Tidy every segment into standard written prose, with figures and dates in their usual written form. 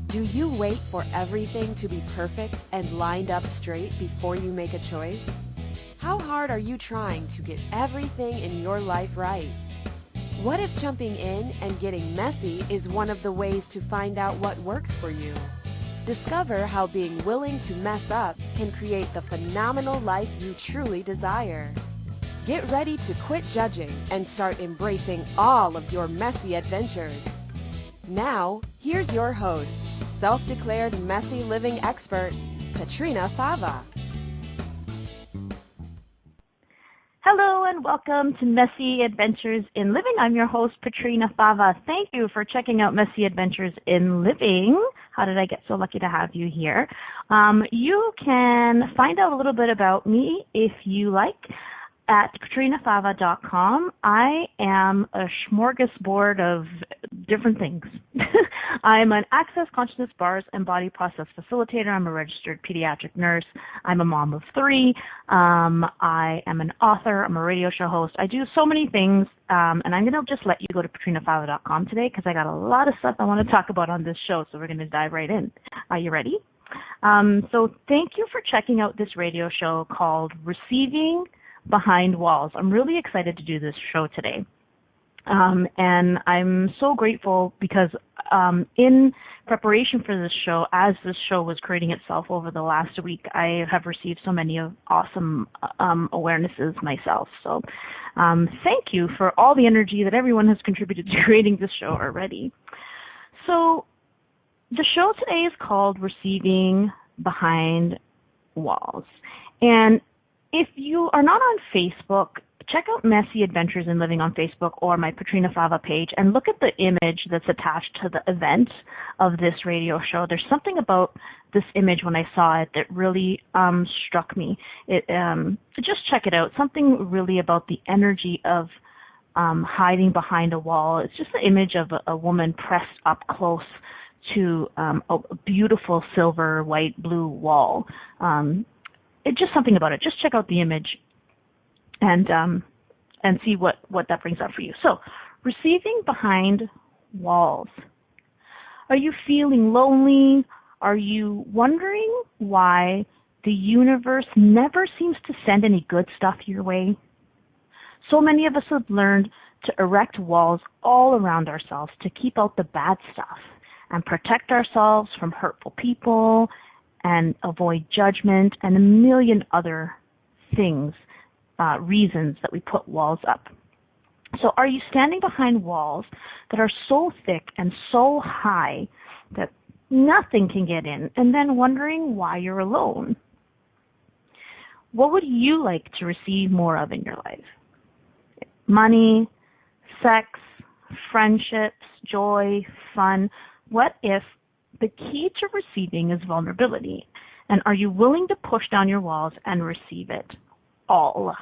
Do you wait for everything to be perfect and lined up straight before you make a choice? How hard are you trying to get everything in your life right? What if jumping in and getting messy is one of the ways to find out what works for you? Discover how being willing to mess up can create the phenomenal life you truly desire. Get ready to quit judging and start embracing all of your messy adventures. Now, here's your host, self-declared messy living expert, Petrina Fava. Hello and welcome to Messy Adventures in Living. I'm your host, Petrina Fava. Thank you for checking out Messy Adventures in Living. How did I get so lucky to have you here? You can find out a little bit about me if you like at petrinafava.com. I am a smorgasbord of different things. I'm an access consciousness bars and body process facilitator. I'm a registered pediatric nurse. I'm a mom of 3. I am an author. I'm a radio show host. I do so many things, and I'm going to just let you go to petrinafava.com today because I got a lot of stuff I want to talk about on this show, so we're going to dive right in. Are you ready? So thank you for checking out this radio show called Receiving Behind Walls. I'm really excited to do this show today. And I'm so grateful because in preparation for this show, as this show was creating itself over the last week, I have received so many awesome awarenesses myself. So thank you for all the energy that everyone has contributed to creating this show already. So the show today is called Receiving Behind Walls. And if you are not on Facebook, check out Messy Adventures in Living on Facebook or my Petrina Fava page and look at the image that's attached to the event of this radio show. There's something about this image when I saw it that really struck me. Just check it out. Something really about the energy of hiding behind a wall. It's just the image of a woman pressed up close to a beautiful silver, white, blue wall. It's just something about it. Just check out the image and see what that brings up for you. So, receiving behind walls. Are you feeling lonely? Are you wondering why the universe never seems to send any good stuff your way? So many of us have learned to erect walls all around ourselves to keep out the bad stuff and protect ourselves from hurtful people and avoid judgment and a million other things, reasons that we put walls up. So are you standing behind walls that are so thick and so high that nothing can get in and then wondering why you're alone? What would you like to receive more of in your life? Money, sex, friendships, joy, fun. What if the key to receiving is vulnerability? And are you willing to push down your walls and receive it all?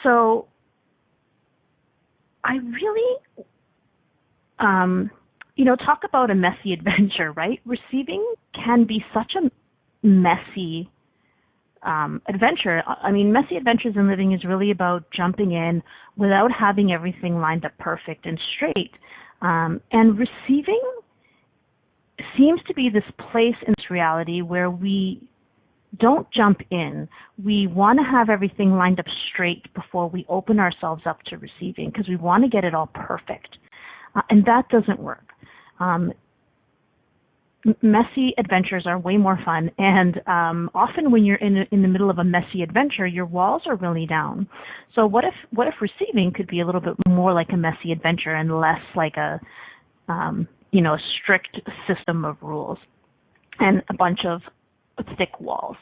So I really, talk about a messy adventure, right? Receiving can be such a messy adventure. I mean, Messy Adventures in Living is really about jumping in without having everything lined up perfect and straight. And receiving seems to be this place in this reality where we don't jump in. We want to have everything lined up straight before we open ourselves up to receiving because we want to get it all perfect. And that doesn't work. Messy adventures are way more fun, and often when you're in the middle of a messy adventure, your walls are really down. So what if receiving could be a little bit more like a messy adventure and less like a strict system of rules and a bunch of thick walls.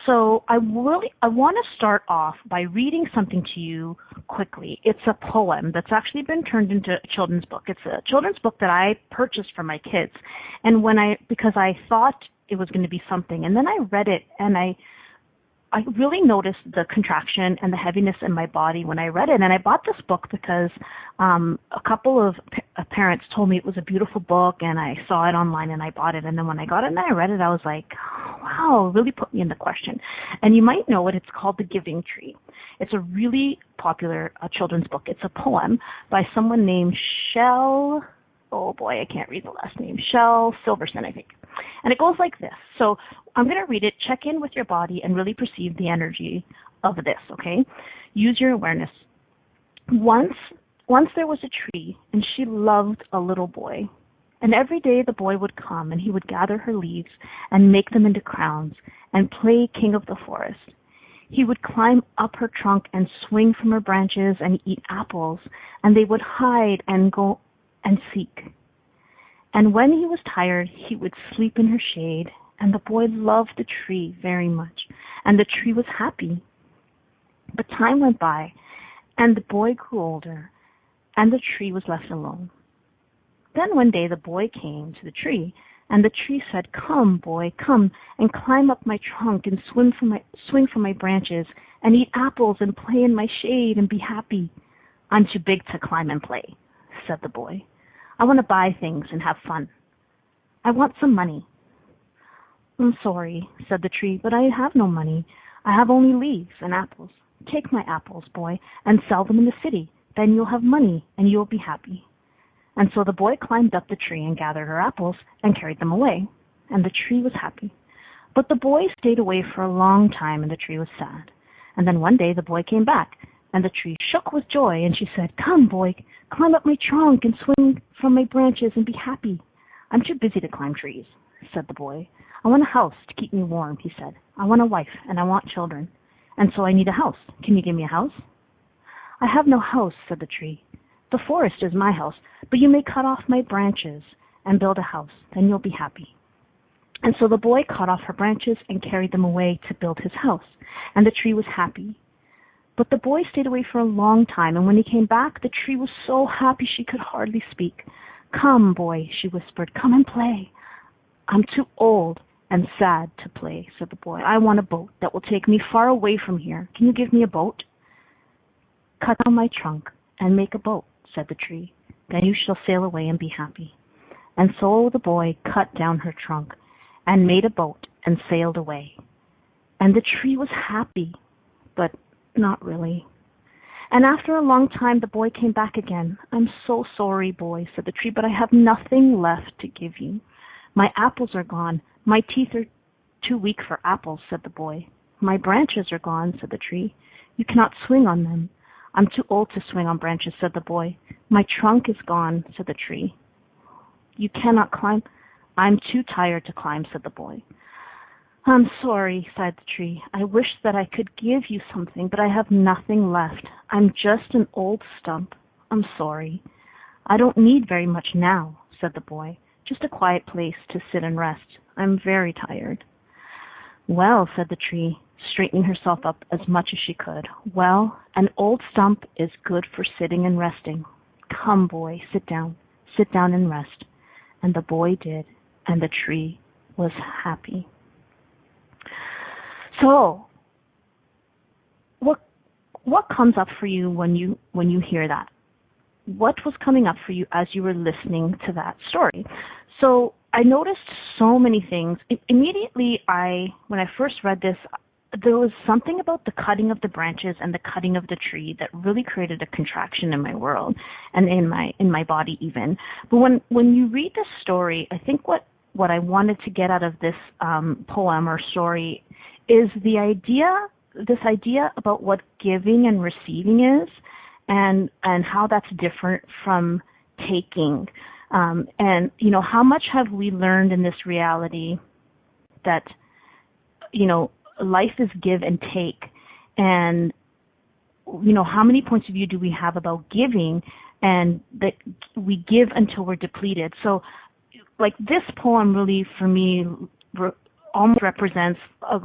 So I want to start off by reading something to you quickly. It's a poem that's actually been turned into a children's book. It's a children's book that I purchased for my kids. And because I thought it was going to be something, and then I read it and I really noticed the contraction and the heaviness in my body when I read it. And I bought this book because a couple of parents told me it was a beautiful book, and I saw it online and I bought it. And then when I got it and I read it, I was like, oh, wow, it really put me in the question. And you might know it. It's called The Giving Tree. It's a really popular children's book. It's a poem by someone named Shel oh boy, I can't read the last name, Shel Silverson, I think. And it goes like this. So I'm going to read it. Check in with your body and really perceive the energy of this, okay? Use your awareness. Once there was a tree, and she loved a little boy. And every day the boy would come, and he would gather her leaves and make them into crowns and play king of the forest. He would climb up her trunk and swing from her branches and eat apples, and they would hide and go and seek. And when he was tired, he would sleep in her shade, and the boy loved the tree very much, and the tree was happy. But time went by, and the boy grew older, and the tree was left alone. Then one day the boy came to the tree, and the tree said, "Come, boy, come, and climb up my trunk and swing from my branches, and eat apples and play in my shade and be happy." "I'm too big to climb and play," said the boy. "I want to buy things and have fun. I want some money." "I'm sorry," said the tree, "but I have no money. I have only leaves and apples. Take my apples, boy, and sell them in the city. Then you'll have money and you'll be happy." And so the boy climbed up the tree and gathered her apples and carried them away, and the tree was happy. But the boy stayed away for a long time, and the tree was sad. And then one day the boy came back, and the tree shook with joy, and she said, "Come, boy, climb up my trunk and swing from my branches and be happy." "I'm too busy to climb trees," said the boy. "I want a house to keep me warm," he said. "I want a wife, and I want children. And so I need a house. Can you give me a house?" "I have no house," said the tree. "The forest is my house, but you may cut off my branches and build a house. Then you'll be happy." And so the boy cut off her branches and carried them away to build his house, and the tree was happy. But the boy stayed away for a long time, and when he came back, the tree was so happy she could hardly speak. "Come, boy," she whispered, "come and play." "I'm too old and sad to play," said the boy. "I want a boat that will take me far away from here. Can you give me a boat?" "Cut down my trunk and make a boat," said the tree. "Then you shall sail away and be happy." And so the boy cut down her trunk and made a boat and sailed away. And the tree was happy, but not really. And after a long time, the boy came back again. "I'm so sorry, boy," said the tree, "but I have nothing left to give you. My apples are gone. My teeth are too weak for apples," said the boy. "My branches are gone," said the tree. "You cannot swing on them." "I'm too old to swing on branches," said the boy. "My trunk is gone," said the tree. "You cannot climb." "I'm too tired to climb," said the boy. "I'm sorry," sighed the tree. "I wish that I could give you something, but I have nothing left. I'm just an old stump. I'm sorry." "I don't need very much now," said the boy. "Just a quiet place to sit and rest. I'm very tired." "Well," said the tree, straightening herself up as much as she could. "Well, an old stump is good for sitting and resting. Come, boy, sit down and rest." And the boy did, and the tree was happy. So, what comes up for you when you hear that? What was coming up for you as you were listening to that story? So I noticed so many things. Immediately, when I first read this, there was something about the cutting of the branches and the cutting of the tree that really created a contraction in my world and in my body even. But when you read this story, I think what I wanted to get out of this poem or story is this idea about what giving and receiving is, and how that's different from taking. And how much have we learned in this reality that life is give and take, and how many points of view do we have about giving, and that we give until we're depleted. So like this poem really for me almost represents a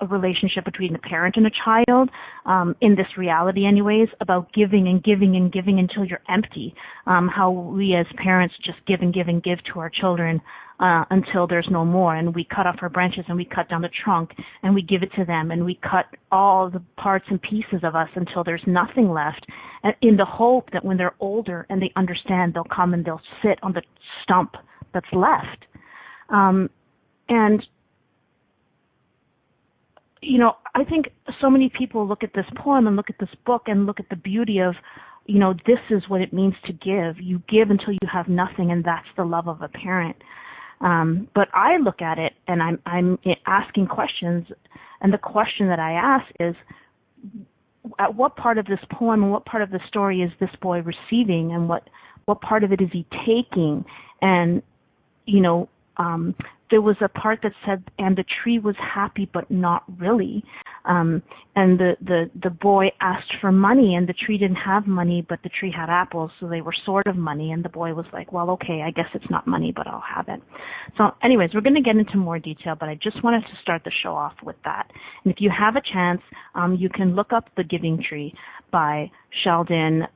relationship between a parent and a child, in this reality anyways, about giving and giving and giving until you're empty. How we as parents just give and give and give to our children until there's no more, and we cut off our branches and we cut down the trunk and we give it to them, and we cut all the parts and pieces of us until there's nothing left, and in the hope that when they're older and they understand, they'll come and they'll sit on the stump that's left. And I think so many people look at this poem and look at this book and look at the beauty of this is what it means to give. You give until you have nothing, and that's the love of a parent. But I look at it, and I'm asking questions, and the question that I ask is, at what part of this poem and what part of the story is this boy receiving, and what part of it is he taking? And there was a part that said, and the tree was happy but not really. And the boy asked for money, and the tree didn't have money, but the tree had apples, so they were sort of money. And the boy was like, well, okay, I guess it's not money, but I'll have it. So anyways, we're going to get into more detail, but I just wanted to start the show off with that. And if you have a chance, you can look up The Giving Tree by Sheldon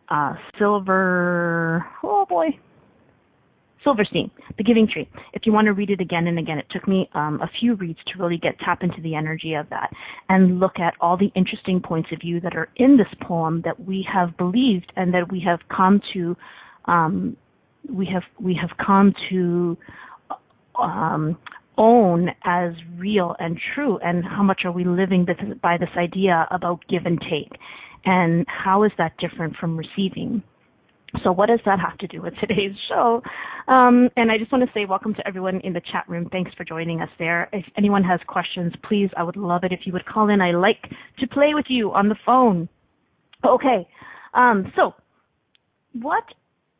Silverstein, The Giving Tree. If you want to read it again and again, it took me a few reads to really tap into the energy of that and look at all the interesting points of view that are in this poem that we have believed and that we have come to own as real and true, and how much are we living by this idea about give and take, and how is that different from receiving? So what does that have to do with today's show? And I just want to say welcome to everyone in the chat room. Thanks for joining us there. If anyone has questions, please, I would love it if you would call in. I like to play with you on the phone. Okay, so what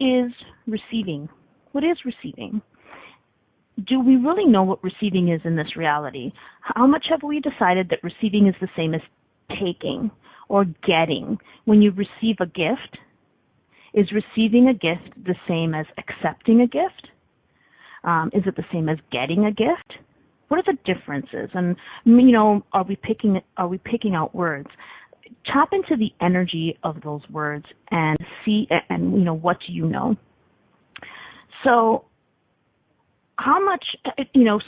is receiving? What is receiving? Do we really know what receiving is in this reality? How much have we decided that receiving is the same as taking or getting? When you receive a gift, is receiving a gift the same as accepting a gift? Is it the same as getting a gift? What are the differences? And are we picking out words? Tap into the energy of those words and see, and what do you know? So how much,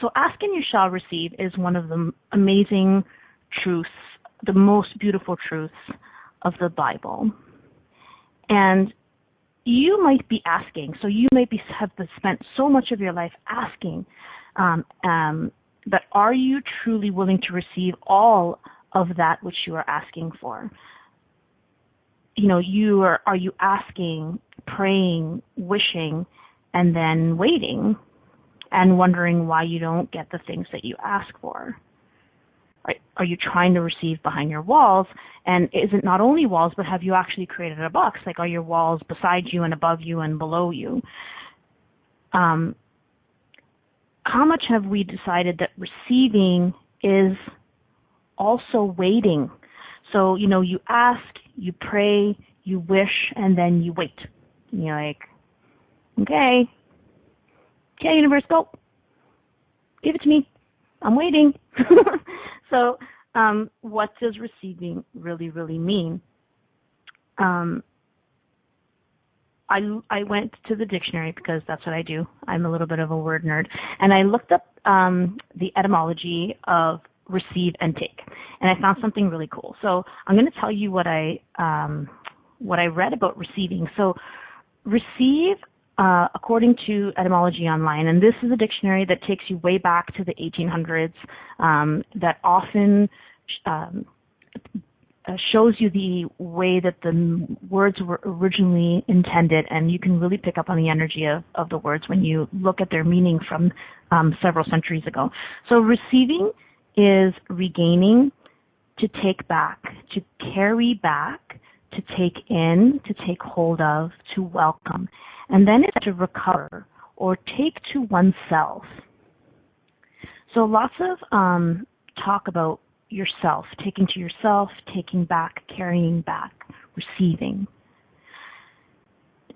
so ask and you shall receive is one of the amazing truths, the most beautiful truths of the Bible. And you might be asking, so you have spent so much of your life asking, but are you truly willing to receive all of that which you are asking for? Are you asking, praying, wishing, and then waiting and wondering why you don't get the things that you ask for? Are you trying to receive behind your walls? And is it not only walls, but have you actually created a box? Like, are your walls beside you and above you and below you? How much have we decided that receiving is also waiting? So, you ask, you pray, you wish, and then you wait. And you're like, okay, universe, go. Give it to me. I'm waiting. So what does receiving really, really mean? I went to the dictionary because that's what I do. I'm a little bit of a word nerd. And I looked up the etymology of receive and take. And I found something really cool. So I'm going to tell you what I read about receiving. So receive, according to Etymology Online, and this is a dictionary that takes you way back to the 1800s, that often shows you the way that the words were originally intended, and you can really pick up on the energy of the words when you look at their meaning from several centuries ago. So receiving is regaining, to take back, to carry back, to take in, to take hold of, to welcome. And then it's to recover or take to oneself. So lots of talk about yourself, taking to yourself, taking back, carrying back, receiving.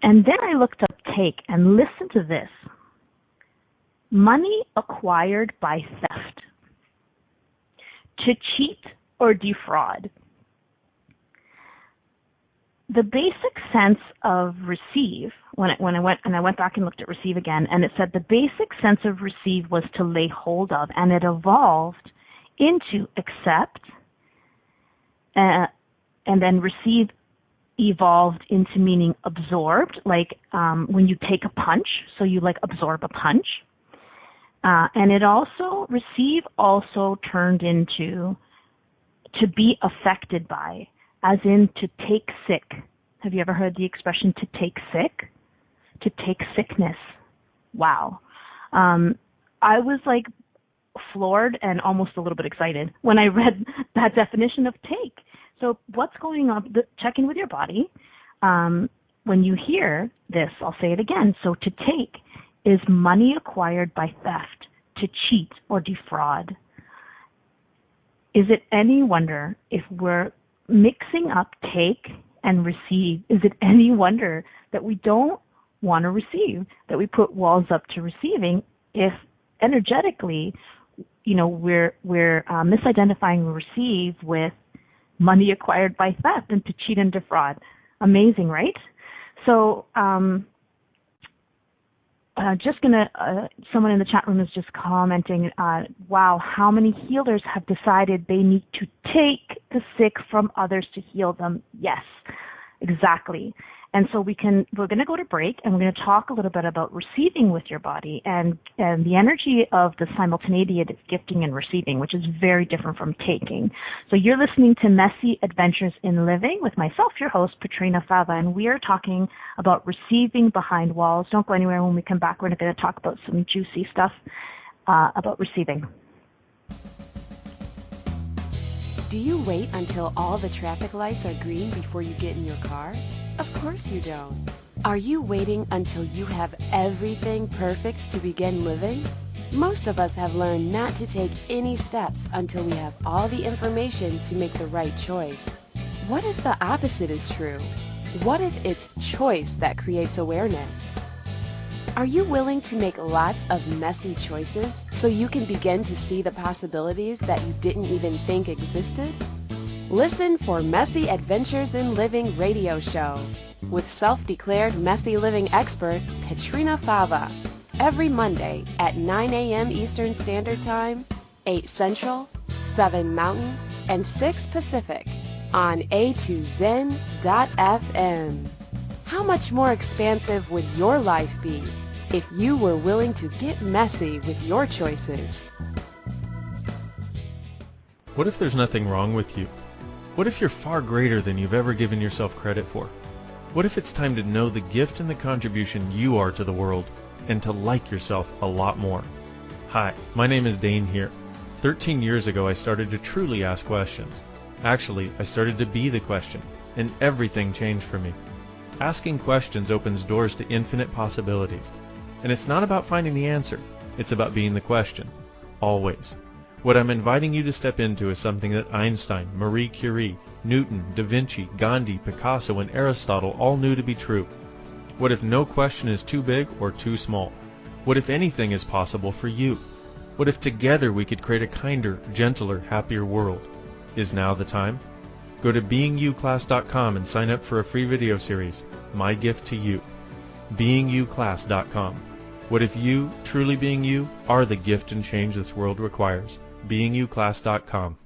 And then I looked up take, and listen to this. Money acquired by theft, to cheat or defraud. The basic sense of receive, when I went back and looked at receive again, and it said the basic sense of receive was to lay hold of, and it evolved into accept, and then receive evolved into meaning absorbed, like when you take a punch, so you like absorb a punch. And it also, receive also turned into to be affected by, as in to take sick, Have you ever heard the expression to take sick? To take sickness. Wow. I was like floored and almost a little bit excited when I read that definition of take. So what's going on? Check in with your body. When you hear this, I'll say it again. So to take is money acquired by theft, to cheat or defraud. Is it any wonder if we're mixing up take and receive? Is it any wonder that we don't want to receive, that we put walls up to receiving if energetically, we're misidentifying receive with money acquired by theft and to cheat and defraud? Amazing, right? So, someone in the chat room is just commenting, wow, how many healers have decided they need to take the sick from others to heal them? Yes, exactly. And so we're going to go to break, and we're going to talk a little bit about receiving with your body and the energy of the simultaneity of gifting and receiving, which is very different from taking. So you're listening to Messy Adventures in Living with myself, your host, Petrina Fava, and we are talking about receiving behind walls. Don't go anywhere. When we come back, we're going to talk about some juicy stuff about receiving. Do you wait until all the traffic lights are green before you get in your car? Of course you don't. Are you waiting until you have everything perfect to begin living? Most of us have learned not to take any steps until we have all the information to make the right choice. What if the opposite is true? What if it's choice that creates awareness? Are you willing to make lots of messy choices so you can begin to see the possibilities that you didn't even think existed? Listen for Messy Adventures in Living radio show with self-declared messy living expert Petrina Fava every Monday at 9 a.m. Eastern Standard Time, 8 Central, 7 Mountain, and 6 Pacific on a2zen.fm. How much more expansive would your life be if you were willing to get messy with your choices? What if there's nothing wrong with you? What if you're far greater than you've ever given yourself credit for? What if it's time to know the gift and the contribution you are to the world and to like yourself a lot more? Hi, my name is Dane here. 13 years ago, I started to truly ask questions. Actually, I started to be the question, and everything changed for me. Asking questions opens doors to infinite possibilities. And it's not about finding the answer. It's about being the question. Always. What I'm inviting you to step into is something that Einstein, Marie Curie, Newton, Da Vinci, Gandhi, Picasso, and Aristotle all knew to be true. What if no question is too big or too small? What if anything is possible for you? What if together we could create a kinder, gentler, happier world? Is now the time? Go to beingyouclass.com and sign up for a free video series, My Gift to You. beingyouclass.com. What if you, truly being you, are the gift and change this world requires? beingyouclass.com.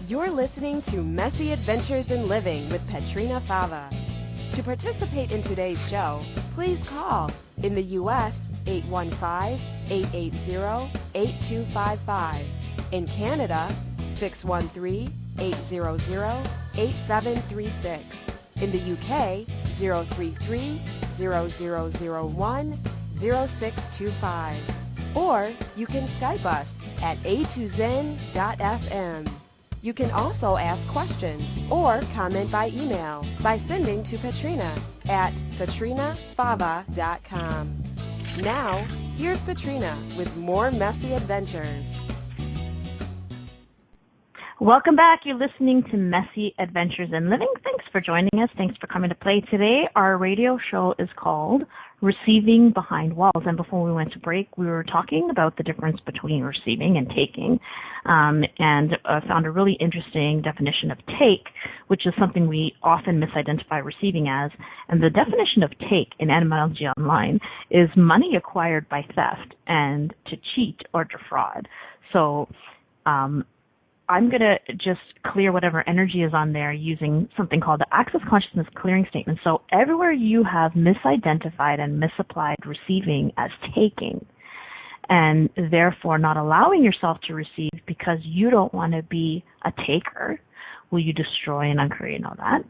You're listening to Messy Adventures in Living with Petrina Fava. To participate in today's show, please call in the U.S. 815-880-8255. In Canada, 613-800-8736. In the UK, 033-0001-0625. Or you can Skype us at a2zen.fm. You can also ask questions or comment by email by sending to Petrina at petrinafava.com. Now, here's Petrina with more messy adventures. Welcome back. You're listening to Messy Adventures in Living. Thanks for joining us. Thanks for coming to play today. Our radio show is called Receiving Behind Walls. And before we went to break, we were talking about the difference between receiving and taking, and found a really interesting definition of take, which is something we often misidentify receiving as. And the definition of take in Etymology Online is money acquired by theft and to cheat or defraud. So I'm going to just clear whatever energy is on there using something called the Access Consciousness Clearing Statement. So everywhere you have misidentified and misapplied receiving as taking, and therefore not allowing yourself to receive because you don't want to be a taker, will you destroy and uncreate and all that?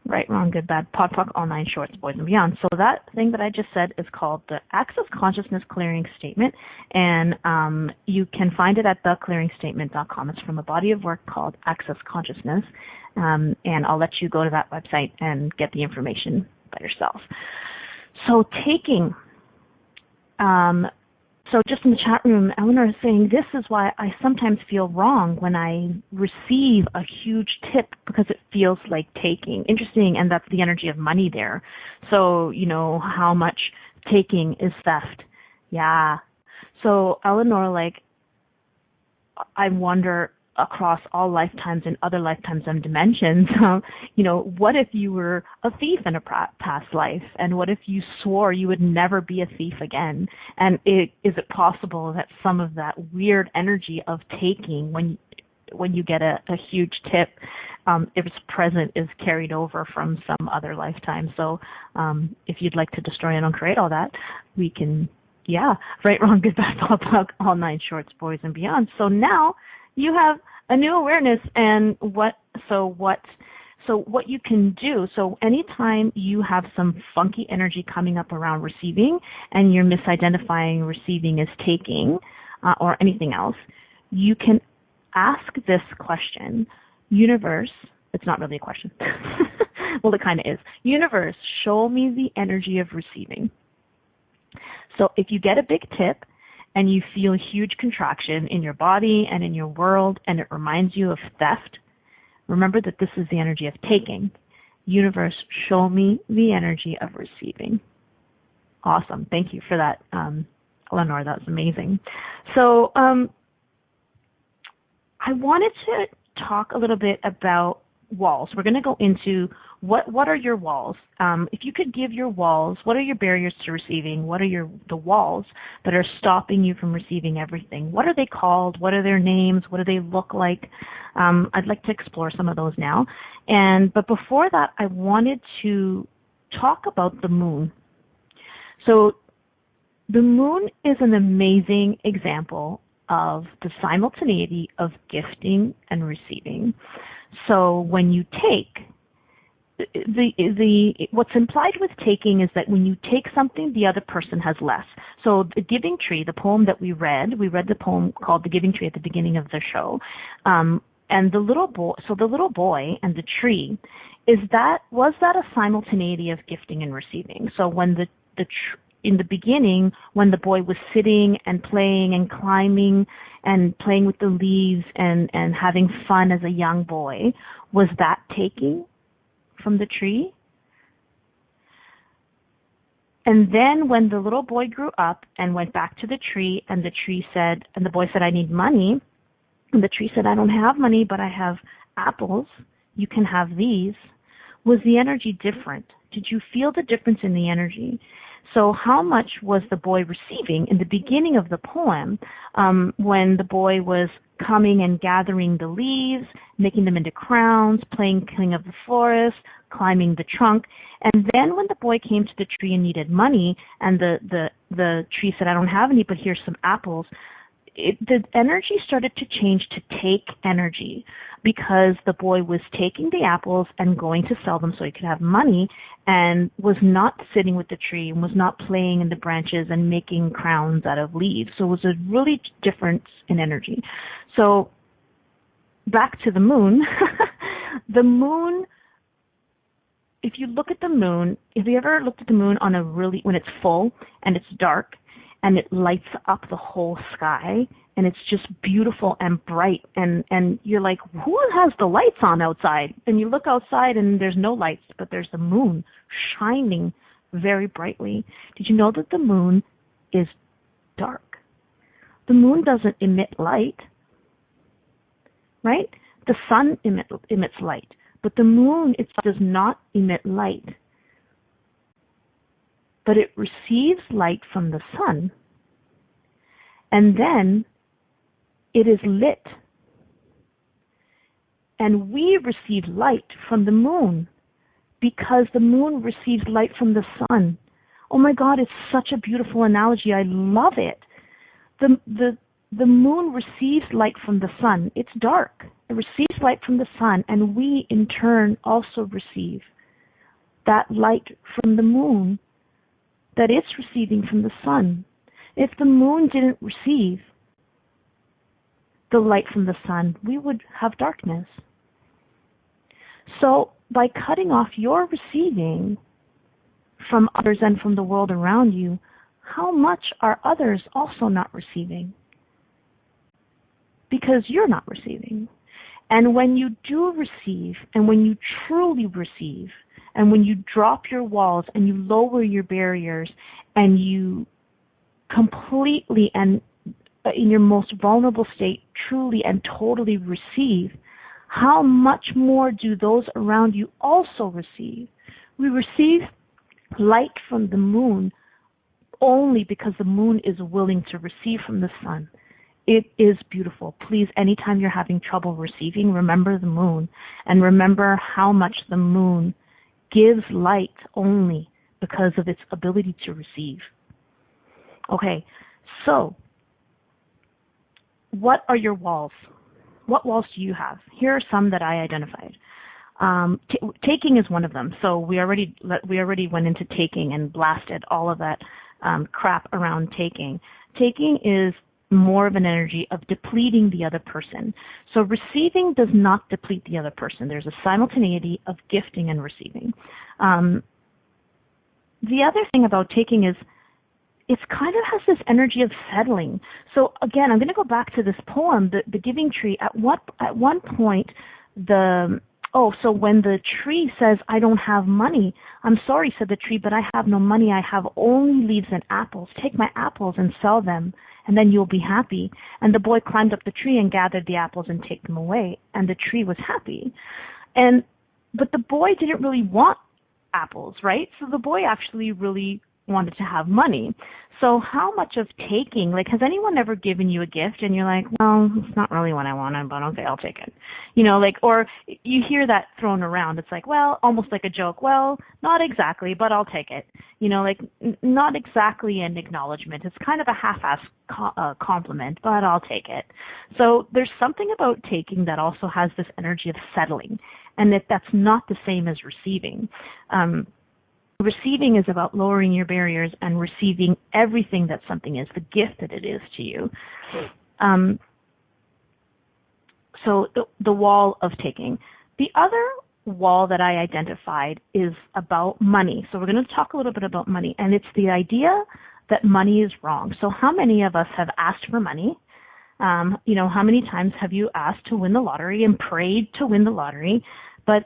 Right, wrong, good, bad, pod, puck, all nine shorts, boys and beyond. So that thing that I just said is called the Access Consciousness Clearing Statement, and you can find it at theclearingstatement.com. It's from a body of work called Access Consciousness, and I'll let you go to that website and get the information by yourself. So taking, so just in the chat room, Eleanor is saying, this is why I sometimes feel wrong when I receive a huge tip because it feels like taking. Interesting, and that's the energy of money there. So, how much taking is theft. Yeah. So, Eleanor, I wonder across all lifetimes and other lifetimes and dimensions, what if you were a thief in a past life? And what if you swore you would never be a thief again? And is it possible that some of that weird energy of taking when you get a huge tip, if it's present, is carried over from some other lifetime? So if you'd like to destroy and uncreate all that, we can, right, wrong, good, bad, pop, puck, all nine shorts, boys and beyond. So now you have a new awareness, and what you can do. So anytime you have some funky energy coming up around receiving, and you're misidentifying receiving as taking, or anything else, you can ask this question: Universe. It's not really a question. Well, it kind of is. Universe, show me the energy of receiving. So if you get a big tip, and you feel a huge contraction in your body and in your world, and it reminds you of theft, remember that this is the energy of taking. Universe, show me the energy of receiving. Awesome. Thank you for that, Eleanor. That was amazing. So I wanted to talk a little bit about walls. We're going to go into what are your walls. If you could give your walls, what are your barriers to receiving? What are the walls that are stopping you from receiving everything? What are they called? What are their names? What do they look like? I'd like to explore some of those now. But before that, I wanted to talk about the moon. So the moon is an amazing example of the simultaneity of gifting and receiving. So when you take, what's implied with taking is that when you take something, the other person has less. So the Giving Tree, the poem that we read the poem called The Giving Tree at the beginning of the show. And the little boy and the tree, was that a simultaneity of gifting and receiving? So when in the beginning, when the boy was sitting and playing and climbing and playing with the leaves and having fun as a young boy, was that taking from the tree? And then when the little boy grew up and went back to the tree, and the boy said, I need money, and the tree said, I don't have money, but I have apples, you can have these. Was the energy different? Did you feel the difference in the energy? So how much was the boy receiving in the beginning of the poem, when the boy was coming and gathering the leaves, making them into crowns, playing King of the Forest, climbing the trunk, and then when the boy came to the tree and needed money, and the tree said, I don't have any, but here's some apples, the energy started to change to take energy, because the boy was taking the apples and going to sell them so he could have money, and was not sitting with the tree and was not playing in the branches and making crowns out of leaves. So it was a really difference in energy. So back to the moon. The moon, if you look at the moon, have you ever looked at the moon when it's full and it's dark and it lights up the whole sky, and it's just beautiful and bright, and you're like, who has the lights on outside? And you look outside and there's no lights, but there's the moon shining very brightly. Did you know that the moon is dark? The moon doesn't emit light, right? The sun emits light, but the moon itself does not emit light. But it receives light from the sun, and then it is lit. And we receive light from the moon because the moon receives light from the sun. Oh my God, it's such a beautiful analogy. I love it. The moon receives light from the sun. It's dark. It receives light from the sun, and we in turn also receive that light from the moon that it's receiving from the sun. If the moon didn't receive the light from the sun, we would have darkness. So by cutting off your receiving from others and from the world around you, how much are others also not receiving? Because you're not receiving. And when you do receive, and when you truly receive, and when you drop your walls and you lower your barriers and you completely and in your most vulnerable state truly and totally receive, how much more do those around you also receive? We receive light from the moon only because the moon is willing to receive from the sun. It is beautiful. Please, anytime you're having trouble receiving, remember the moon and remember how much the moon gives light only because of its ability to receive. Okay, so what are your walls? What walls do you have? Here are some that I identified. Taking is one of them. So we already went into taking and blasted all of that crap around taking. Taking is more of an energy of depleting the other person. So receiving does not deplete the other person. There's a simultaneity of gifting and receiving. The other thing about taking is it kind of has this energy of settling. So again, I'm going to go back to this poem, the Giving Tree. At one point, so when the tree says, I don't have money, I'm sorry, said the tree, but I have no money. I have only leaves and apples. Take my apples and sell them, and then you'll be happy. And the boy climbed up the tree and gathered the apples and take them away, and the tree was happy. But the boy didn't really want apples, right? So the boy actually really wanted to have money. So how much of taking, like, has anyone ever given you a gift and you're like, well, it's not really what I wanted, but okay, I'll take it. Or you hear that thrown around. It's like, well, almost like a joke. Well, not exactly, but I'll take it. Not exactly an acknowledgement. It's kind of a half-ass compliment, but I'll take it. So there's something about taking that also has this energy of settling, and that's not the same as receiving. Receiving is about lowering your barriers and receiving everything that something is, the gift that it is to you. So the wall of taking. The other wall that I identified is about money. So we're going to talk a little bit about money, and it's the idea that money is wrong. So how many of us have asked for money? How many times have you asked to win the lottery and prayed to win the lottery? But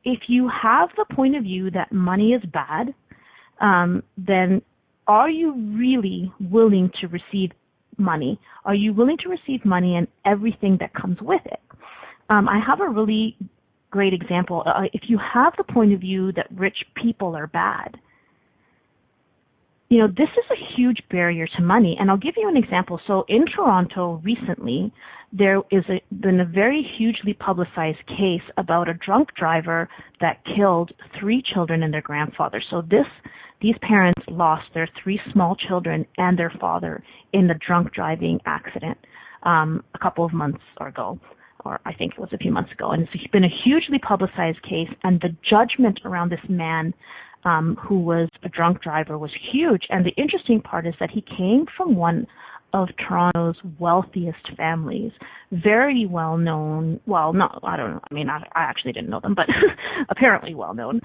if you have the point of view that money is bad, then are you really willing to receive money? Are you willing to receive money and everything that comes with it? I have a really great example. If you have the point of view that rich people are bad, this is a huge barrier to money. And I'll give you an example. So in Toronto recently, there is been a very hugely publicized case about a drunk driver that killed 3 children and their grandfather. So these parents lost their 3 small children and their father in the drunk driving accident a couple of months ago, or I think it was a few months ago. And it's been a hugely publicized case, and the judgment around this man who was a drunk driver was huge. And the interesting part is that he came from one of Toronto's wealthiest families, very well known. Well, no, I don't know. I mean, I actually didn't know them, but apparently well known.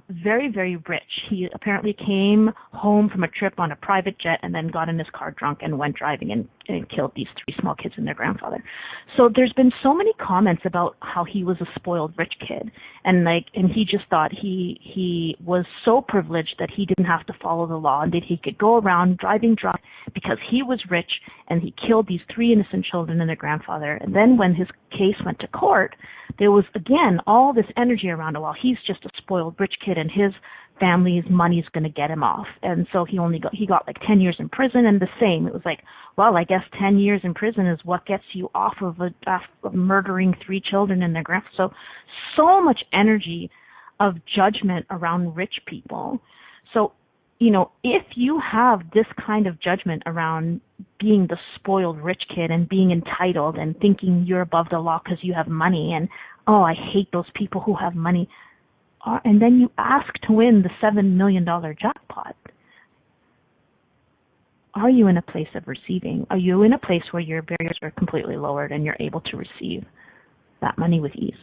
Very, very rich. He apparently came home from a trip on a private jet and then got in his car drunk and went driving and killed these 3 small kids and their grandfather. So there's been so many comments about how he was a spoiled rich kid, and he just thought he was so privileged that he didn't have to follow the law and that he could go around driving drunk because he was rich and he killed these 3 innocent children and their grandfather. And then when his case went to court, there was again all this energy around it. Well, he's just a spoiled rich kid and his family's money's going to get him off. And so he got like 10 years in prison, and the same. It was like, well, I guess 10 years in prison is what gets you off of murdering 3 children and their grandfather. So much energy of judgment around rich people. So, if you have this kind of judgment around being the spoiled rich kid and being entitled and thinking you're above the law because you have money and, oh, I hate those people who have money, and then you ask to win the $7 million jackpot, are you in a place of receiving? Are you in a place where your barriers are completely lowered and you're able to receive that money with ease?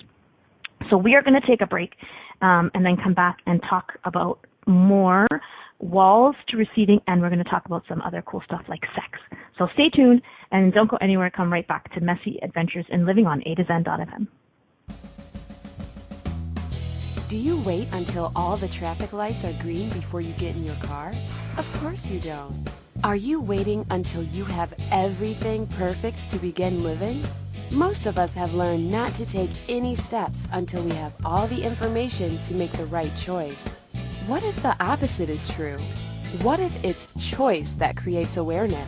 So we are going to take a break and then come back and talk about more walls to receiving, and we're going to talk about some other cool stuff like sex. So stay tuned and don't go anywhere. Come right back to Messy Adventures in Living on A2Zen.fm. Do you wait until all the traffic lights are green before you get in your car? Of course you don't. Are you waiting until you have everything perfect to begin living? Most of us have learned not to take any steps until we have all the information to make the right choice. What if the opposite is true? What if it's choice that creates awareness?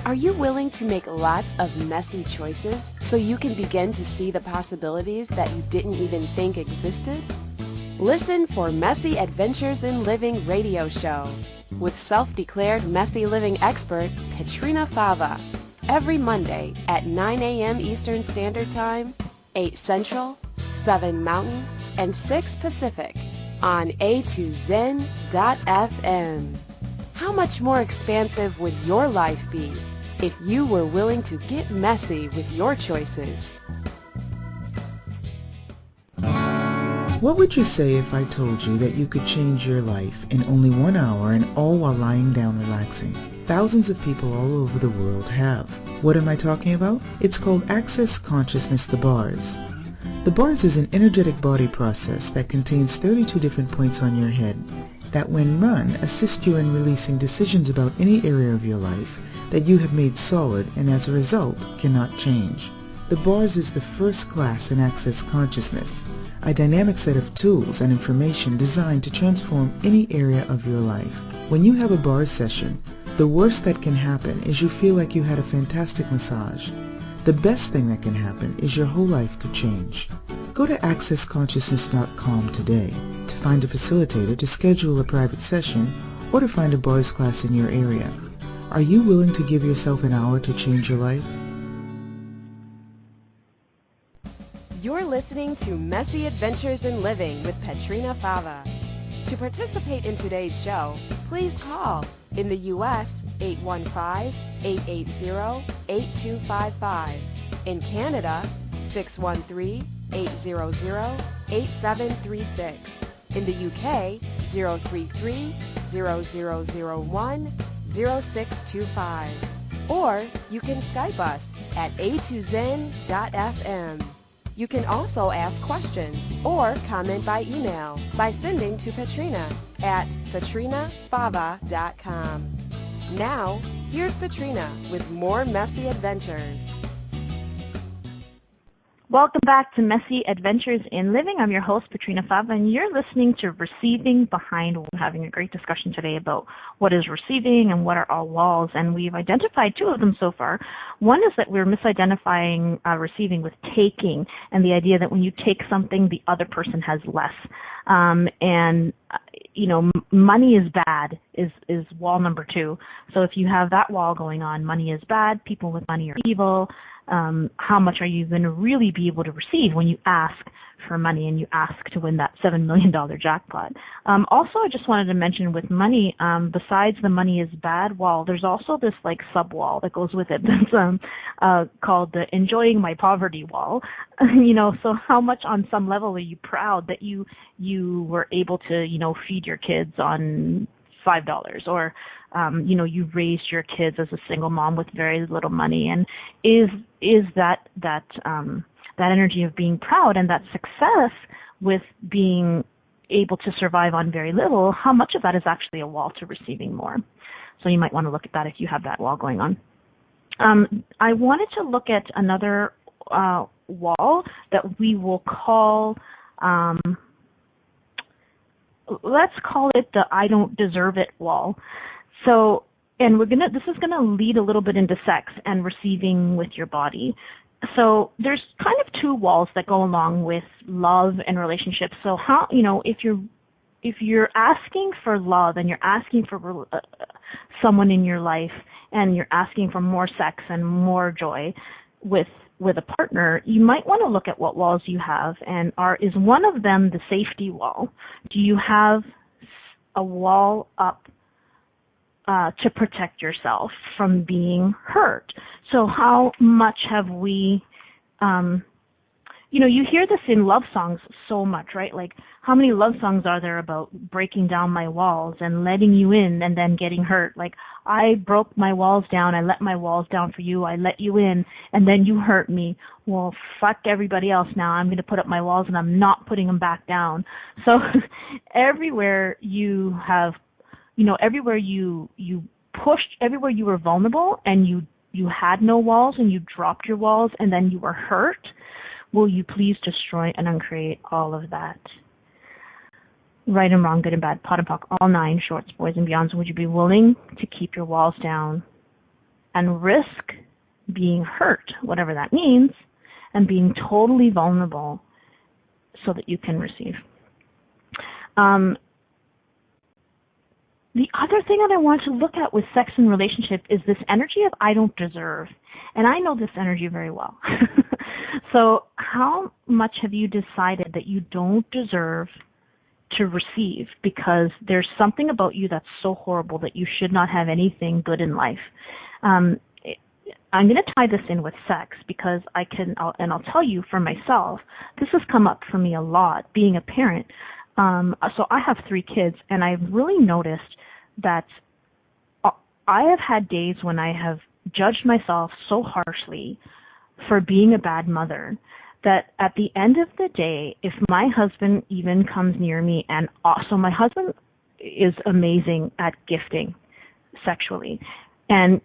Are you willing to make lots of messy choices so you can begin to see the possibilities that you didn't even think existed? Listen for Messy Adventures in Living radio show with self-declared messy living expert Petrina Fava every Monday at 9 a.m. Eastern Standard Time, 8 Central, 7 Mountain, and 6 Pacific on A2Zen.fm. How much more expansive would your life be if you were willing to get messy with your choices? What would you say if I told you that you could change your life in only 1 hour and all while lying down relaxing? Thousands of people all over the world have. What am I talking about? It's called Access Consciousness, the bars. The bars is an energetic body process that contains 32 different points on your head that when run assist you in releasing decisions about any area of your life that you have made solid and as a result cannot change. The bars is the first class in Access Consciousness, a dynamic set of tools and information designed to transform any area of your life. When you have a bars session, the worst that can happen is you feel like you had a fantastic massage. The best thing that can happen is your whole life could change. Go to accessconsciousness.com today to find a facilitator to schedule a private session or to find a bars class in your area. Are you willing to give yourself an hour to change your life? You're listening to Messy Adventures in Living with Petrina Fava. To participate in today's show, please call in the U.S. 815-880-8255. In Canada, 613-800-8736. In the UK, 033-0001-0625. Or you can Skype us at A2Zen.fm. You can also ask questions or comment by email by sending to Petrina at petrinafava.com. Now, here's Petrina with more Messy Adventures. Welcome back to Messy Adventures in Living. I'm your host, Petrina Fava, and you're listening to Receiving Behind. We're having a great discussion today about what is receiving and what are all walls, and we've identified two of them so far. One is that we're misidentifying receiving with taking, and the idea that when you take something, the other person has less. Money is bad is wall number 2. So if you have that wall going on, money is bad, people with money are evil. How much are you going to really be able to receive when you ask for money and you ask to win that $7 million jackpot? Also, I just wanted to mention with money, besides the money is bad wall, there's also this like sub wall that goes with it that's called the enjoying my poverty wall. So how much on some level are you proud that you were able to, feed your kids on $5 or you raised your kids as a single mom with very little money, and is that energy of being proud and that success with being able to survive on very little, how much of that is actually a wall to receiving more? So you might want to look at that if you have that wall going on. I wanted to look at another wall that we will call, let's call it the I don't deserve it wall. So, and this is gonna lead a little bit into sex and receiving with your body. So there's kind of two walls that go along with love and relationships. So how, if you're asking for love and you're asking for someone in your life and you're asking for more sex and more joy with with a partner, you might want to look at what walls you have, and is one of them the safety wall? Do you have a wall up to protect yourself from being hurt? So how much have we, you hear this in love songs so much, right? Like, how many love songs are there about breaking down my walls and letting you in and then getting hurt? Like, I broke my walls down, I let my walls down for you, I let you in, and then you hurt me. Well, fuck everybody else now. I'm going to put up my walls and I'm not putting them back down. So everywhere you have, everywhere you pushed, everywhere you were vulnerable and you had no walls and you dropped your walls and then you were hurt, will you please destroy and uncreate all of that? Right and wrong, good and bad, pot and pock, all nine, shorts, boys and beyonds. Would you be willing to keep your walls down and risk being hurt, whatever that means, and being totally vulnerable so that you can receive? The other thing that I want to look at with sex and relationship is this energy of I don't deserve. And I know this energy very well. So how much have you decided that you don't deserve to receive because there's something about you that's so horrible that you should not have anything good in life? I'm going to tie this in with sex because I'll tell you for myself, this has come up for me a lot being a parent. So I have 3 kids, and I've really noticed that I have had days when I have judged myself so harshly for being a bad mother that at the end of the day, if my husband even comes near me, and also my husband is amazing at gifting sexually, and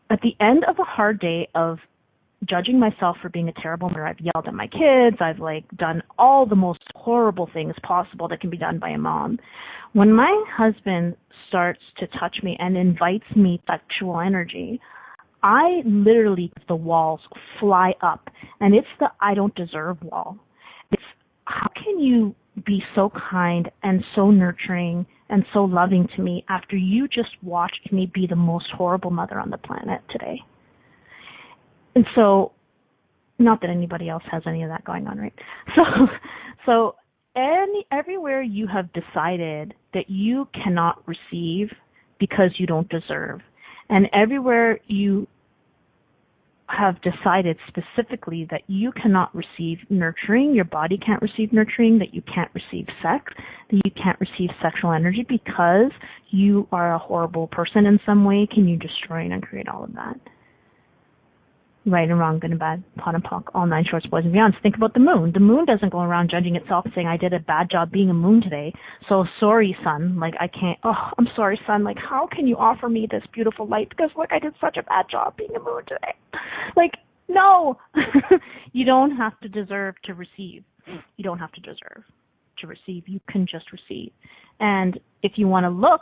at the end of a hard day of judging myself for being a terrible mother, I've yelled at my kids, I've done all the most horrible things possible that can be done by a mom. When my husband starts to touch me and invites me sexual energy, I literally, the walls fly up, and it's the I don't deserve wall. It's how can you be so kind and so nurturing and so loving to me after you just watched me be the most horrible mother on the planet today? And so, not that anybody else has any of that going on, right? So everywhere you have decided that you cannot receive because you don't deserve, and everywhere you have decided specifically that you cannot receive nurturing, your body can't receive nurturing, that you can't receive sex, that you can't receive sexual energy because you are a horrible person in some way, can you destroy and uncreate all of that? Right and wrong, good and bad, pot and pock, all nine shorts, boys and beyonds. Think about the moon. The moon doesn't go around judging itself saying, I did a bad job being a moon today, so sorry, sun. I can't, I'm sorry, sun. How can you offer me this beautiful light? Because, look, I did such a bad job being a moon today. No. You don't have to deserve to receive. You don't have to deserve to receive. You can just receive. And if you want to look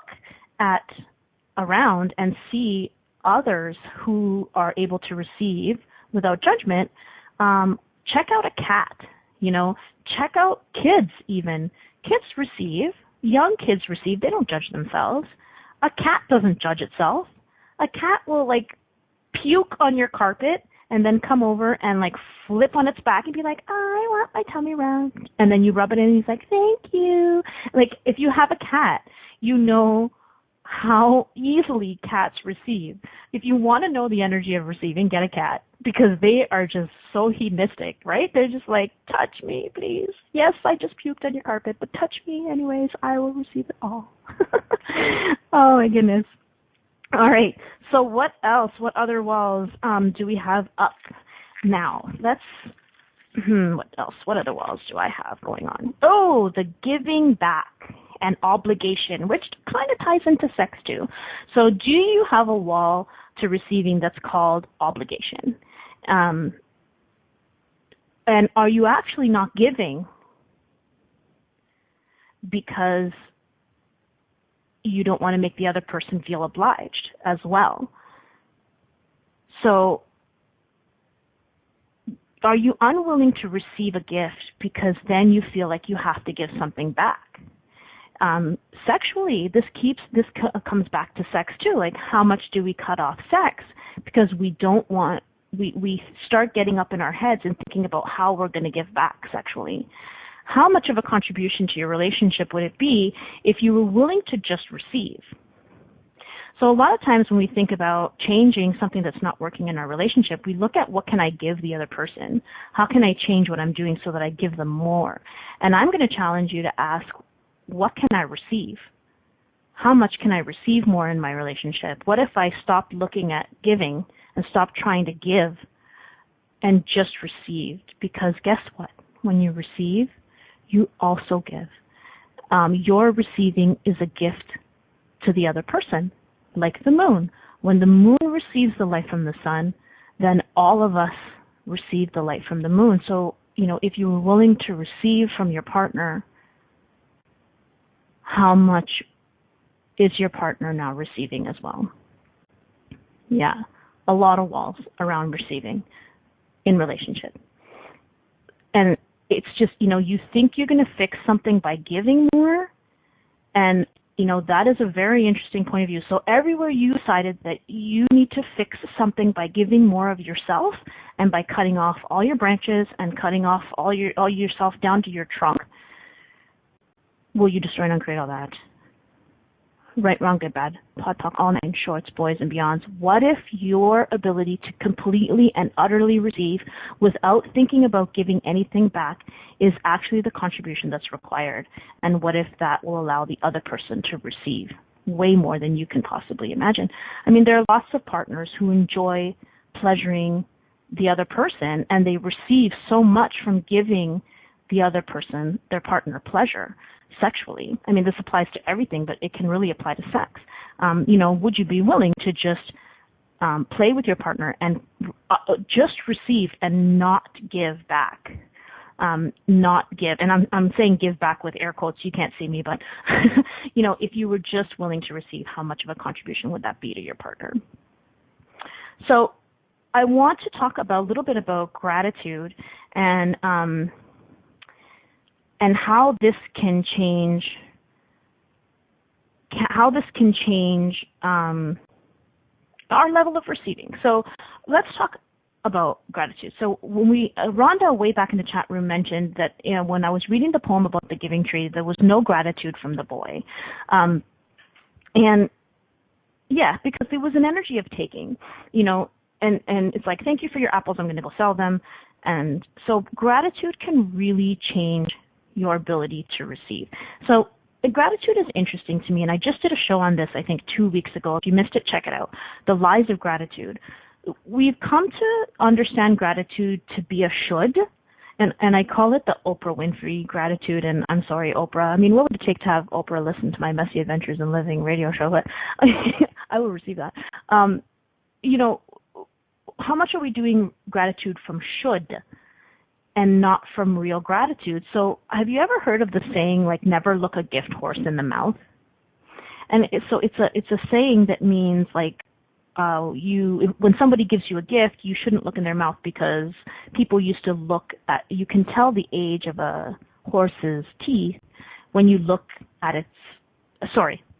at around and see others who are able to receive without judgment, check out a cat, check out kids even. Kids receive, young kids receive, they don't judge themselves. A cat doesn't judge itself. A cat will puke on your carpet and then come over and flip on its back and be like, I want my tummy rubbed. And then you rub it in and he's like, thank you. If you have a cat, you know how easily cats receive. If you want to know the energy of receiving, get a cat, because they are just so hedonistic, right? They're just touch me, please. Yes, I just puked on your carpet, but touch me anyways. I will receive it all. Oh my goodness. All right. So what else? What other walls do we have up now? What else? What other walls do I have going on? Oh, the giving back and obligation, which kind of ties into sex too. So do you have a wall to receiving that's called obligation? And are you actually not giving because you don't want to make the other person feel obliged as well? So are you unwilling to receive a gift because then you feel like you have to give something back? Sexually, this comes back to sex too. How much do we cut off sex because we don't want we start getting up in our heads and thinking about how we're going to give back sexually. How much of a contribution to your relationship would it be if you were willing to just receive? So a lot of times when we think about changing something that's not working in our relationship, we look at what can I give the other person? How can I change what I'm doing so that I give them more? And I'm going to challenge you to ask, what can I receive? How much can I receive more in my relationship? What if I stopped looking at giving and stopped trying to give and just received? Because guess what? When you receive, you also give. Your receiving is a gift to the other person. Like the moon. When the moon receives the light from the sun, then all of us receive the light from the moon. So, if you were willing to receive from your partner, how much is your partner now receiving as well? Yeah, a lot of walls around receiving in relationship. And it's just, you think you're going to fix something by giving more, and that is a very interesting point of view. So everywhere you decided that you need to fix something by giving more of yourself and by cutting off all your branches and cutting off all yourself down to your trunk, will you destroy and uncreate all that? Right, wrong, good, bad, pod talk, all nine shorts, boys and beyonds. What if your ability to completely and utterly receive without thinking about giving anything back is actually the contribution that's required? And what if that will allow the other person to receive way more than you can possibly imagine? I mean, there are lots of partners who enjoy pleasuring the other person, and they receive so much from giving the other person, their partner, pleasure sexually. I mean, this applies to everything, but it can really apply to sex. Would you be willing to just play with your partner and just receive and not give back? Not give, and I'm saying give back with air quotes. You can't see me, but if you were just willing to receive, how much of a contribution would that be to your partner? So I want to talk a little bit about gratitude and how this can change our level of receiving. So let's talk about gratitude. So when Rhonda way back in the chat room mentioned that when I was reading the poem about the giving tree, there was no gratitude from the boy, and yeah, because it was an energy of taking, and it's like, thank you for your apples, I'm going to go sell them. And so gratitude can really change your ability to receive. So gratitude is interesting to me, and I just did a show on this, I think, 2 weeks ago. If you missed it, check it out. The Lies of Gratitude. We've come to understand gratitude to be a should, and I call it the Oprah Winfrey gratitude, and I'm sorry, Oprah. I mean, what would it take to have Oprah listen to my Messy Adventures in Living radio show? But I will receive that. How much are we doing gratitude from should and not from real gratitude? So have you ever heard of the saying, like, never look a gift horse in the mouth? And it's a saying that means, like, when somebody gives you a gift, you shouldn't look in their mouth, because people used to look at, you can tell the age of a horse's teeth when you look at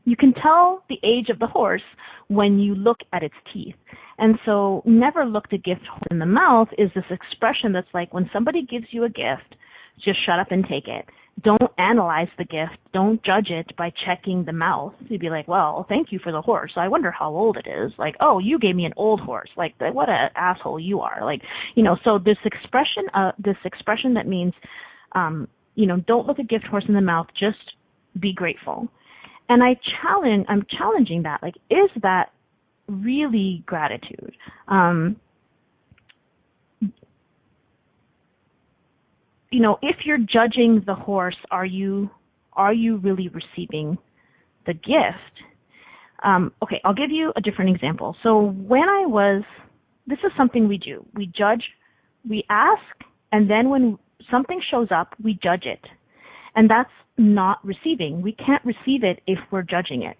you can tell the age of the horse when you look at its teeth. And so never look the gift horse in the mouth is this expression that's like, when somebody gives you a gift, just shut up and take it. Don't analyze the gift. Don't judge it by checking the mouth. You'd be like, well, thank you for the horse. I wonder how old it is. Like, oh, you gave me an old horse. Like, what an asshole you are. Like, so this expression that means, don't look a gift horse in the mouth. Just be grateful. And I'm challenging that. Like, is that really gratitude? If you're judging the horse, are you really receiving the gift? Okay, I'll give you a different example. So this is something we do. We judge, we ask, and then when something shows up, we judge it. And that's not receiving. We can't receive it if we're judging it.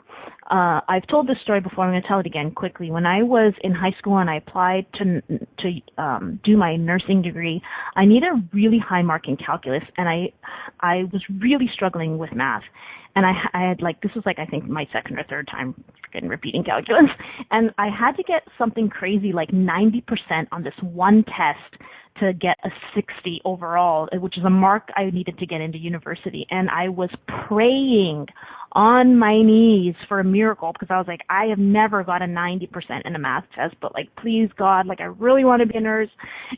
I've told this story before. I'm going to tell it again quickly. When I was in high school and I applied to do my nursing degree, I needed a really high mark in calculus, and I was really struggling with math. And I had this was I think my second or third time freaking repeating calculus, and I had to get something crazy like 90% on this one test to get a 60 overall, which is a mark I needed to get into university. And I was praying on my knees for a miracle, because I was like, I have never got a 90% in a math test, but please God, I really want to be a nurse.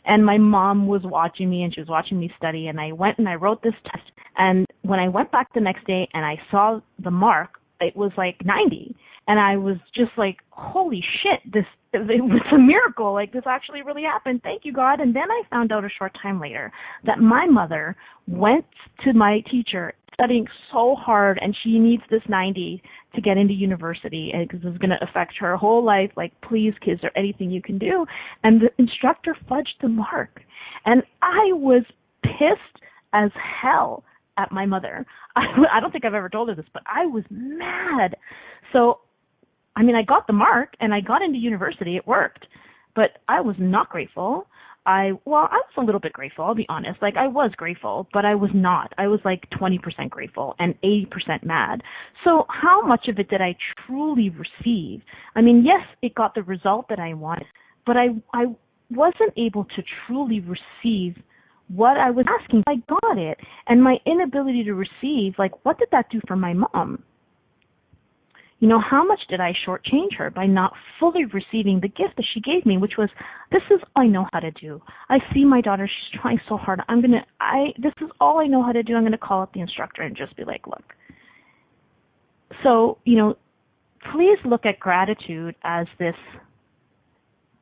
And my mom was watching me, and she was watching me study, and I went and I wrote this test. And when I went back the next day and I saw the mark, it was 90. And I was just holy shit, it was a miracle. This actually really happened. Thank you, God. And then I found out a short time later that my mother went to my teacher studying so hard, and she needs this 90 to get into university, because it's going to affect her whole life. Please, kids, is there anything you can do? And the instructor fudged the mark. And I was pissed as hell at my mother. I don't think I've ever told her this, but I was mad. So, I got the mark and I got into university. It worked, but I was not grateful. I was a little bit grateful, I'll be honest. I was grateful, but I was not. I was 20% grateful and 80% mad. So how much of it did I truly receive? Yes, it got the result that I wanted, but I wasn't able to truly receive what I was asking. I got it. And my inability to receive, what did that do for my mom? How much did I shortchange her by not fully receiving the gift that she gave me, which was, this is all I know how to do. I see my daughter, she's trying so hard. This is all I know how to do. I'm going to call up the instructor and just be look. So, please look at gratitude as this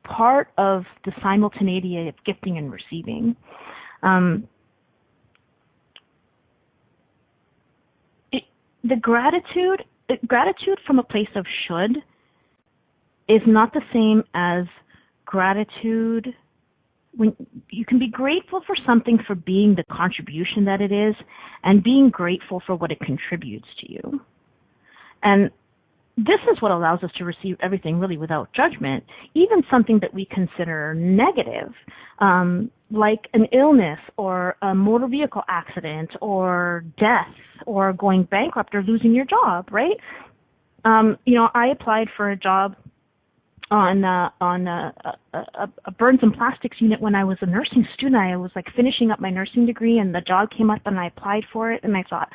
part of the simultaneity of gifting and receiving. The gratitude from a place of should is not the same as gratitude when you can be grateful for something for being the contribution that it is, and being grateful for what it contributes to you. And this is what allows us to receive everything really without judgment, even something that we consider negative, like an illness or a motor vehicle accident or death or going bankrupt or losing your job, right? I applied for a job on a burns and plastics unit when I was a nursing student. I was finishing up my nursing degree, and the job came up and I applied for it, and I thought,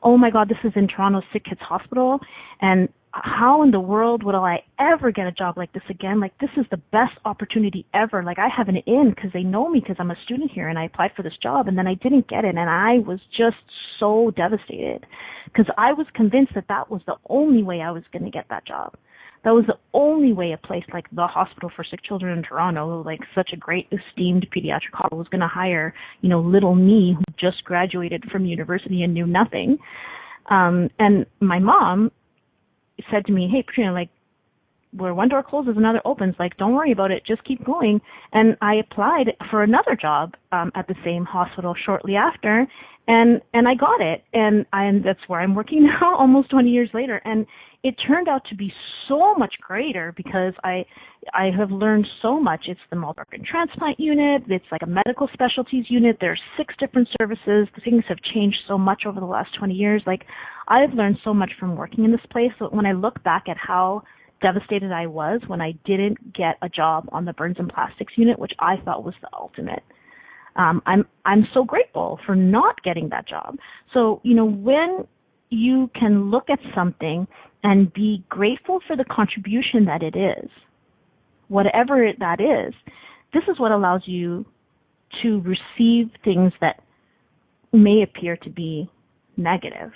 oh my God, this is in Toronto Sick Kids Hospital, and how in the world would I ever get a job like this again? This is the best opportunity ever. I have an in because they know me because I'm a student here, and I applied for this job, and then I didn't get it, and I was just so devastated because I was convinced that that was the only way I was going to get that job. That was the only way a place like the Hospital for Sick Children in Toronto, such a great esteemed pediatric hospital, was going to hire, little me who just graduated from university and knew nothing. And my mom said to me, hey, Petrina, where one door closes, another opens. Don't worry about it. Just keep going. And I applied for another job at the same hospital shortly after, and I got it. And that's where I'm working now, almost 20 years later. And it turned out to be so much greater because I have learned so much. It's the multi-organ transplant unit. It's a medical specialties unit. There's 6 different services. Things have changed so much over the last 20 years. I've learned so much from working in this place. So when I look back at how devastated I was when I didn't get a job on the burns and plastics unit, which I thought was the ultimate, I'm so grateful for not getting that job. So, when you can look at something and be grateful for the contribution that it is, whatever that is, this is what allows you to receive things that may appear to be negative.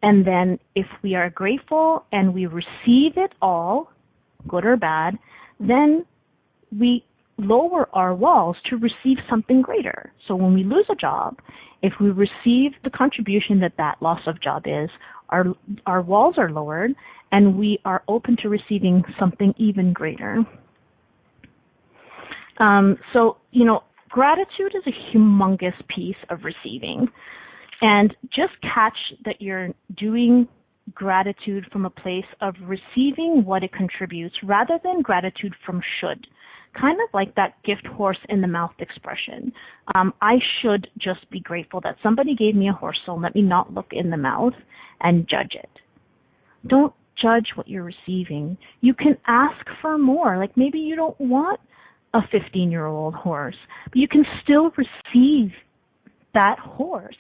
And then if we are grateful and we receive it all, good or bad, then we lower our walls to receive something greater. So when we lose a job, if we receive the contribution that loss of job is, our walls are lowered and we are open to receiving something even greater. So, gratitude is a humongous piece of receiving. And just catch that you're doing gratitude from a place of receiving what it contributes rather than gratitude from should. Kind of like that gift horse in the mouth expression. I should just be grateful that somebody gave me a horse, so let me not look in the mouth and judge it. Don't judge what you're receiving. You can ask for more. Like maybe you don't want a 15-year-old horse, but you can still receive that horse.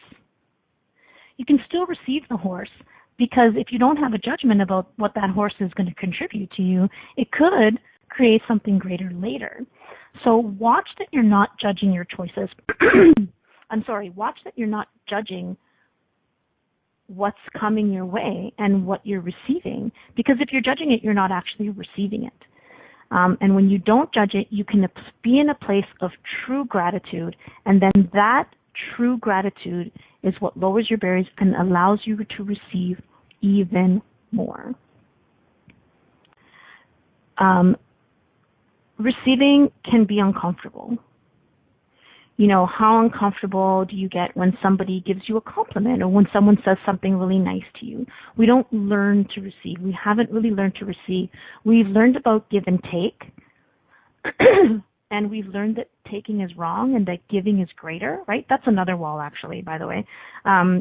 You can still receive the horse, because if you don't have a judgment about what that horse is going to contribute to you, it could create something greater later. So watch that you're not judging your choices. Watch that you're not judging what's coming your way and what you're receiving. Because if you're judging it, you're not actually receiving it. And when you don't judge it, you can be in a place of true gratitude, and then that true gratitude is what lowers your barriers and allows you to receive even more. Receiving can be uncomfortable. You know, how uncomfortable do you get when somebody gives you a compliment or when someone says something really nice to you? We don't learn to receive. We haven't really learned to receive. We've learned about give and take, and we've learned that taking is wrong and that giving is greater, right? That's another wall, actually, by the way.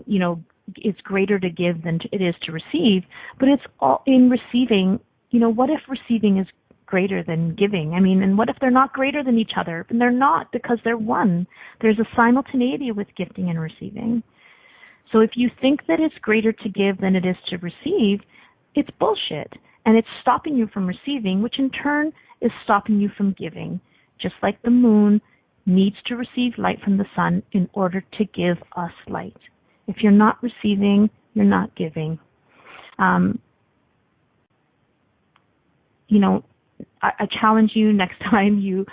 You know, it's greater to give than it is to receive, but it's all in receiving. You know, what if receiving is greater than giving? I mean, and what if they're not greater than each other? And they're not, because they're one. There's a simultaneity with gifting and receiving. So if you think that it's greater to give than it is to receive, it's bullshit. And it's stopping you from receiving, which in turn is stopping you from giving. Just like the moon needs to receive light from the sun in order to give us light. If you're not receiving, you're not giving. You know, I challenge you next time you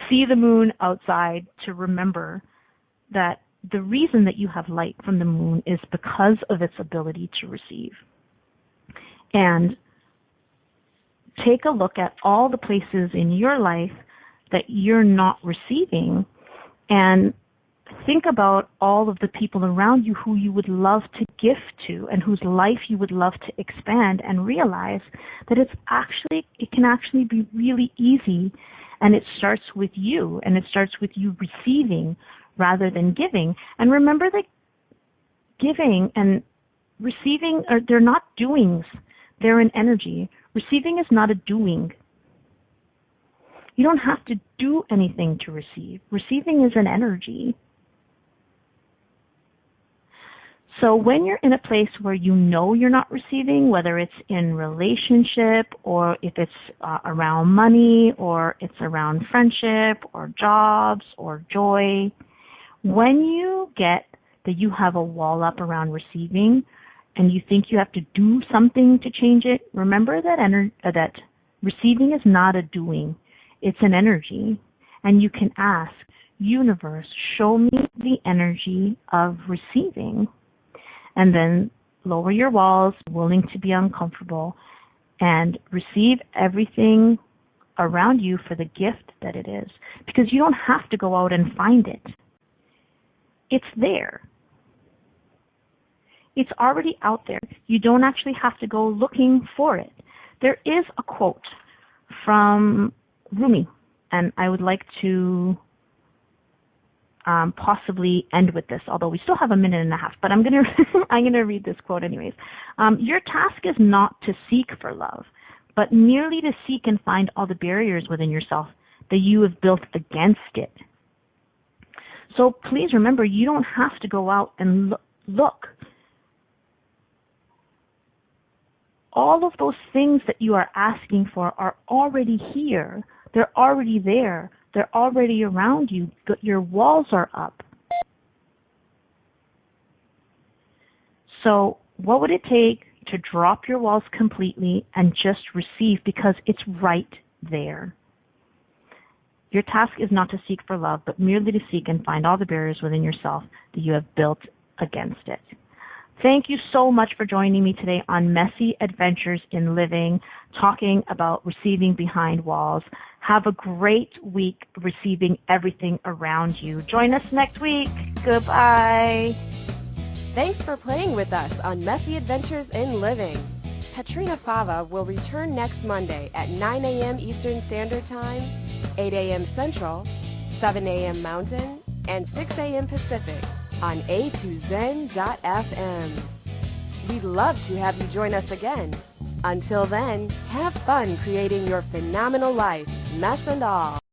see the moon outside to remember that the reason that you have light from the moon is because of its ability to receive. And take a look at all the places in your life that you're not receiving, and think about all of the people around you who you would love to gift to and whose life you would love to expand, and realize that it can actually be really easy, and it starts with you, and it starts with you receiving rather than giving. And remember that giving and receiving they're not doings, they're an energy. Receiving is not a doing. You don't have to do anything to receive. Receiving is an energy. So when you're in a place where you know you're not receiving, whether it's in relationship or if it's around money or it's around friendship or jobs or joy, when you get that you have a wall up around receiving and you think you have to do something to change it, remember that receiving is not a doing. It's an energy. And you can ask, universe, show me the energy of receiving. And then lower your walls, willing to be uncomfortable, and receive everything around you for the gift that it is. Because you don't have to go out and find it. It's there. It's already out there. You don't actually have to go looking for it. There is a quote from Rumi, and I would like to possibly end with this, although we still have a minute and a half, but I'm gonna read this quote anyways. Your task is not to seek for love, but merely to seek and find all the barriers within yourself that you have built against it. So please remember, you don't have to go out and look. All of those things that you are asking for are already here. They're already there. They're already around you. Your walls are up. So what would it take to drop your walls completely and just receive, because it's right there? Your task is not to seek for love, but merely to seek and find all the barriers within yourself that you have built against it. Thank you so much for joining me today on Messy Adventures in Living, talking about receiving behind walls. Have a great week receiving everything around you. Join us next week. Goodbye. Thanks for playing with us on Messy Adventures in Living. Petrina Fava will return next Monday at 9 a.m. Eastern Standard Time, 8 a.m. Central, 7 a.m. Mountain, and 6 a.m. Pacific on a2zen.fm. We'd love to have you join us again. Until then, have fun creating your phenomenal life, mess and all.